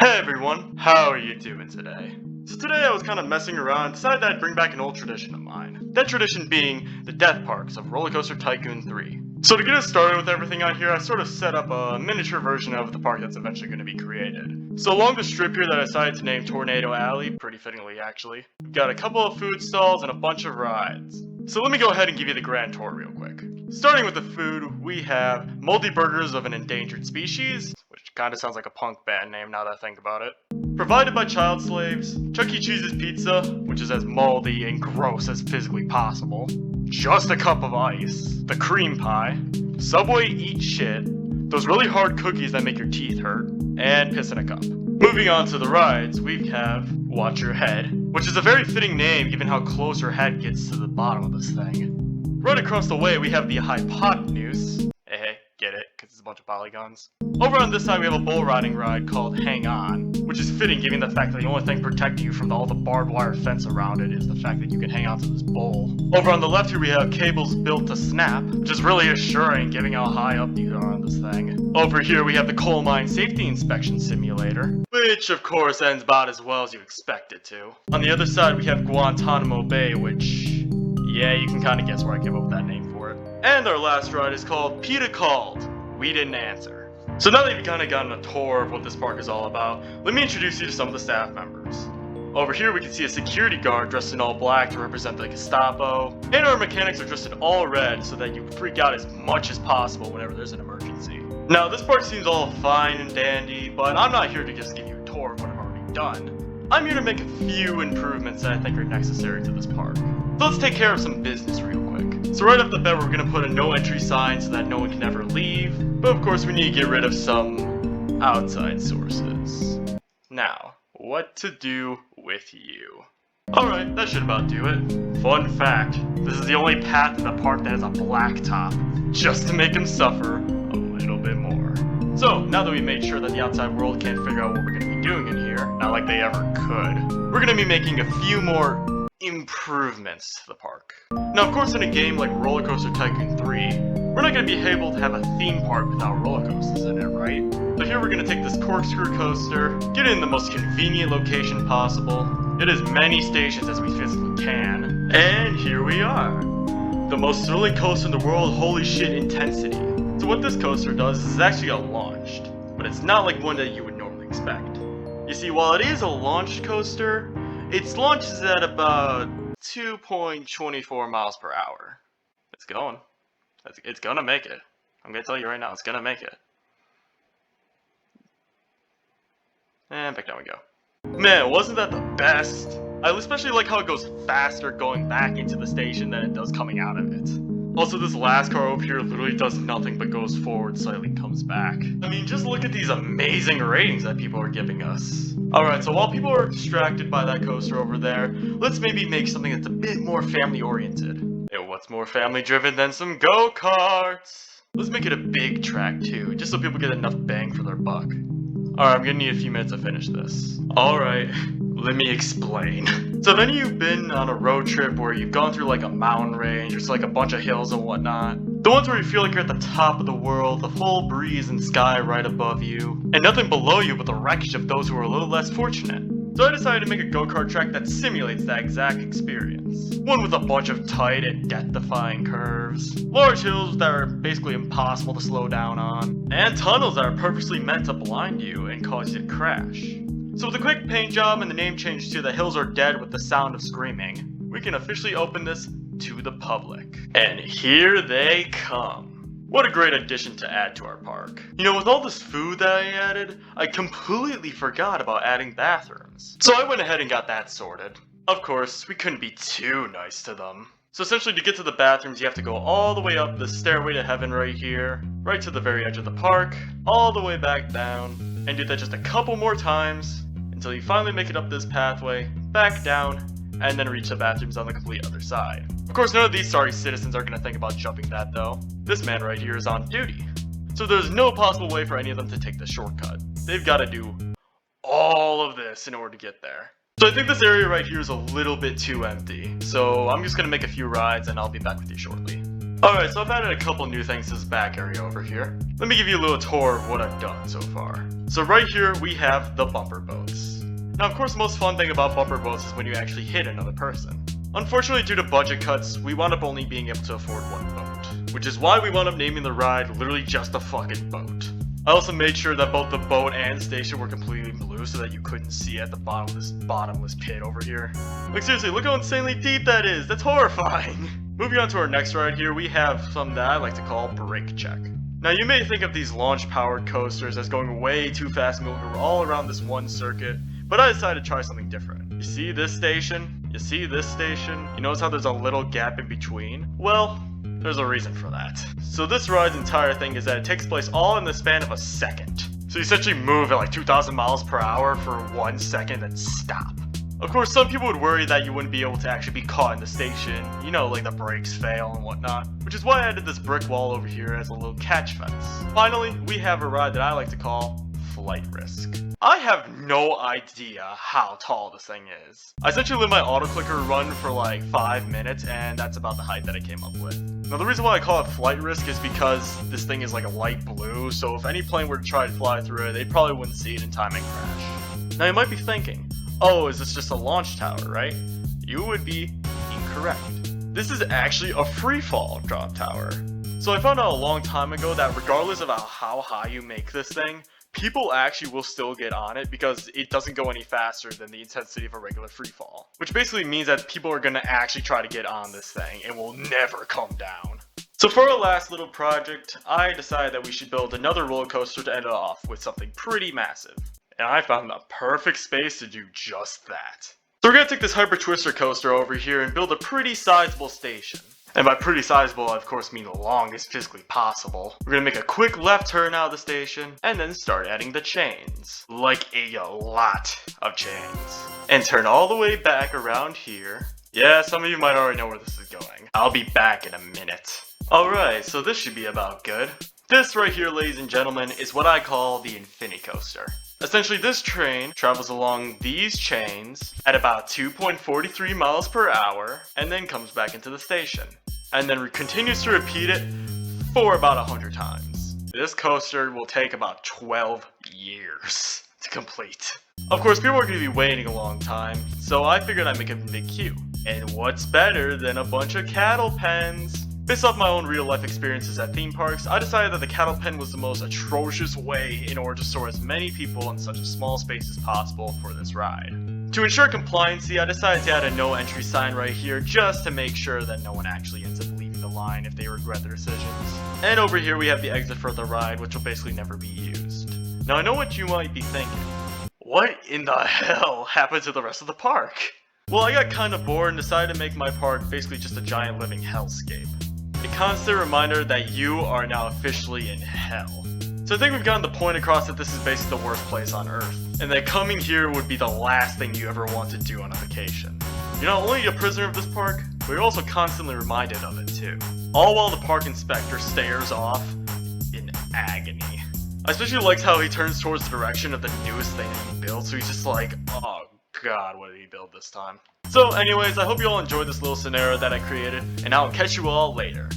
Hey everyone, how are you doing today? So today I was kind of messing around and decided that I'd bring back an old tradition of mine. That tradition being the death parks of Rollercoaster Tycoon 3. So to get us started with everything on here, I sort of set up a miniature version of the park that's eventually going to be created. So along the strip here that I decided to name Tornado Alley, pretty fittingly actually, we've got a couple of food stalls and a bunch of rides. So let me go ahead and give you the grand tour real quick. Starting with the food, we have moldy burgers of an endangered species, which kind of sounds like a punk band name now that I think about it. Provided by child slaves, Chuck E. Cheese's pizza, which is as moldy and gross as physically possible. Just a cup of ice. The cream pie. Subway eat shit. Those really hard cookies that make your teeth hurt. And piss in a cup. Moving on to the rides, we have Watch Your Head, which is a very fitting name given how close her head gets to the bottom of this thing. Right across the way, we have the Hypotenuse. Hey, get it, because it's a bunch of polygons. Over on this side, we have a bull riding ride called Hang On, which is fitting given the fact that the only thing protecting you from all the barbed wire fence around it is the fact that you can hang on to this bull. Over on the left here, we have cables built to snap, which is really assuring given how high up you are on this thing. Over here, we have the Coal Mine Safety Inspection Simulator, which of course ends about as well as you expect it to. On the other side, we have Guantanamo Bay, which... yeah, you can kind of guess where I came up with that name for it. And our last ride is called PETA Called. We didn't answer. So now that you've kind of gotten a tour of what this park is all about, let me introduce you to some of the staff members. Over here we can see a security guard dressed in all black to represent the Gestapo, and our mechanics are dressed in all red so that you freak out as much as possible whenever there's an emergency. Now this park seems all fine and dandy, but I'm not here to just give you a tour of what I've already done. I'm here to make a few improvements that I think are necessary to this park. So let's take care of some business real quick. So right off the bat, we're going to put a no entry sign so that no one can ever leave. But of course, we need to get rid of some outside sources. Now, what to do with you? Alright, that should about do it. Fun fact, this is the only path in the park that has a black top, just to make him suffer a little bit more. So, now that we made sure that the outside world can't figure out what we're going to be doing in here, not like they ever could, we're going to be making a few more improvements to the park. Now of course in a game like Rollercoaster Tycoon 3, we're not going to be able to have a theme park without roller coasters in it, right? So here we're going to take this Corkscrew Coaster, get it in the most convenient location possible, get as many stations as we physically can, and here we are! The most thrilling coaster in the world, holy shit intensity. So what this coaster does is actually a launched, but it's not like one that you would normally expect. You see, while it is a launched coaster, its launch is at about 2.24 miles per hour. It's going. It's gonna make it. I'm gonna tell you right now, it's gonna make it. And back down we go. Man, wasn't that the best? I especially like how it goes faster going back into the station than it does coming out of it. Also, this last car over here literally does nothing but goes forward slightly and comes back. I mean, just look at these amazing ratings that people are giving us. Alright, so while people are distracted by that coaster over there, let's maybe make something that's a bit more family oriented. And what's more family driven than some go-karts? Let's make it a big track too, just so people get enough bang for their buck. Alright, I'm gonna need a few minutes to finish this. Alright, let me explain. So have any of you been on a road trip where you've gone through like a mountain range, or just like a bunch of hills and whatnot? The ones where you feel like you're at the top of the world, the full breeze and sky right above you, and nothing below you but the wreckage of those who are a little less fortunate. So I decided to make a go-kart track that simulates that exact experience. One with a bunch of tight and death-defying curves, large hills that are basically impossible to slow down on, and tunnels that are purposely meant to blind you and cause you to crash. So with a quick paint job and the name change to The Hills Are Dead with the Sound of Screaming, we can officially open this to the public. And here they come. What a great addition to add to our park. You know, with all this food that I added, I completely forgot about adding bathrooms. So I went ahead and got that sorted. Of course, we couldn't be too nice to them. So essentially to get to the bathrooms, you have to go all the way up the stairway to heaven right here, right to the very edge of the park, all the way back down, and do that just a couple more times, until you finally make it up this pathway, back down, and then reach the bathrooms on the complete other side. Of course, none of these sorry citizens are going to think about jumping that though. This man right here is on duty. So there's no possible way for any of them to take the shortcut. They've got to do all of this in order to get there. So I think this area right here is a little bit too empty. So I'm just going to make a few rides and I'll be back with you shortly. Alright, so I've added a couple new things to this back area over here. Let me give you a little tour of what I've done so far. So right here we have the bumper boats. Now of course the most fun thing about bumper boats is when you actually hit another person. Unfortunately, due to budget cuts, we wound up only being able to afford one boat, which is why we wound up naming the ride literally just a fucking boat. I also made sure that both the boat and station were completely blue so that you couldn't see at the bottom of this bottomless pit over here. Like seriously, look how insanely deep that is, that's horrifying! Moving on to our next ride here, we have something that I like to call brake check. Now you may think of these launch powered coasters as going way too fast and going all around this one circuit, but I decided to try something different. You see this station? You see this station? You notice how there's a little gap in between? Well, there's a reason for that. So this ride's entire thing is that it takes place all in the span of a second. So you essentially move at like 2,000 miles per hour for 1 second and stop. Of course, some people would worry that you wouldn't be able to actually be caught in the station, you know, like the brakes fail and whatnot, which is why I added this brick wall over here as a little catch fence. Finally, we have a ride that I like to call Flight Risk. I have no idea how tall this thing is. I essentially let my auto clicker run for like 5 minutes, and that's about the height that I came up with. Now the reason why I call it Flight Risk is because this thing is like a light blue, so if any plane were to try to fly through it, they probably wouldn't see it in time and crash. Now you might be thinking, oh, is this just a launch tower, right? You would be incorrect. This is actually a freefall drop tower. So I found out a long time ago that regardless of how high you make this thing, people actually will still get on it because it doesn't go any faster than the intensity of a regular freefall. Which basically means that people are going to actually try to get on this thing and will never come down. So for our last little project, I decided that we should build another roller coaster to end it off with something pretty massive. And I found the perfect space to do just that. So we're going to take this Hyper Twister coaster over here and build a pretty sizable station. And by pretty sizable, I of course mean the longest physically possible. We're going to make a quick left turn out of the station, and then start adding the chains. Like a lot of chains. And turn all the way back around here. Yeah, some of you might already know where this is going. I'll be back in a minute. Alright, so this should be about good. This right here, ladies and gentlemen, is what I call the Infini Coaster. Essentially, this train travels along these chains at about 2.43 miles per hour, and then comes back into the station. And then continues to repeat it for about 100 times. This coaster will take about 12 years to complete. Of course, people are going to be waiting a long time, so I figured I'd make a big queue. And what's better than a bunch of cattle pens? Based off my own real life experiences at theme parks, I decided that the cattle pen was the most atrocious way in order to store as many people in such a small space as possible for this ride. To ensure compliancy, I decided to add a no entry sign right here just to make sure that no one actually ends up leaving the line if they regret their decisions. And over here we have the exit for the ride, which will basically never be used. Now I know what you might be thinking. What in the hell happened to the rest of the park? Well, I got kind of bored and decided to make my park basically just a giant living hellscape. A constant reminder that you are now officially in hell. So I think we've gotten the point across that this is basically the worst place on Earth, and that coming here would be the last thing you ever want to do on a vacation. You're not only a prisoner of this park, but you're also constantly reminded of it too. All while the park inspector stares off in agony. I especially liked how he turns towards the direction of the newest thing that he built, so he's just like, oh god, what did he build this time? So anyways, I hope you all enjoyed this little scenario that I created, and I'll catch you all later.